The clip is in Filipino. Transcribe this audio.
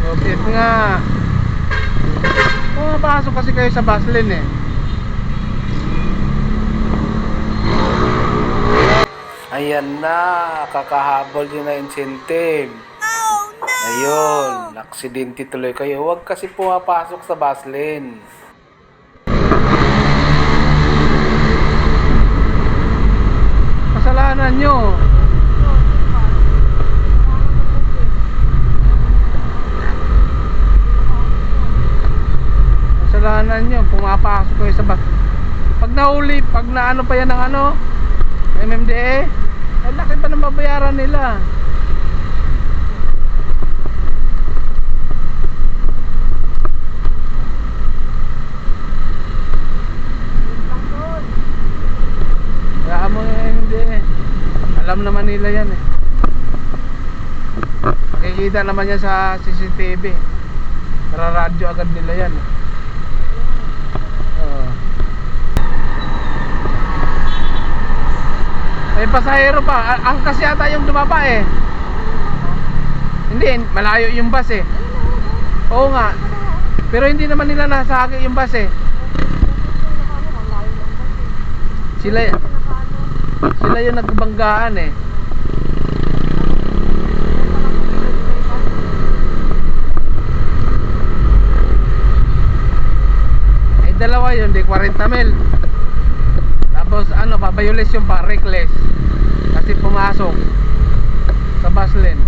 Lupit nga. Pumapasok kasi kayo sa bus lane eh. Ayan na, kakahabol yun na incentive. Ayun, aksidente tuloy kayo. Huwag kasi pumapasok sa bus lane. Kasalanan nyo. Kasalanan nyo, pumapasok kayo sa bus. Pag nahuli, pag naano pa yan ng ano, MMDA, ay laki pa ng babayaran nila. Kaya mo MMDA, alam naman nila yan eh. Makikita naman yan sa CCTV. Nararadyo agad nila yan eh. May pasahero pa. Angkas yata yung dumapa eh. Hindi, malayo yung bus eh. Oo nga. Pero hindi naman nila nasagi yung bus eh. Sila yung nagbanggaan eh. Ay dalawa yun, di 40 mil. Tapos ano, pabayulisyon pa, reckless. Kasi pumasok sa bus lane.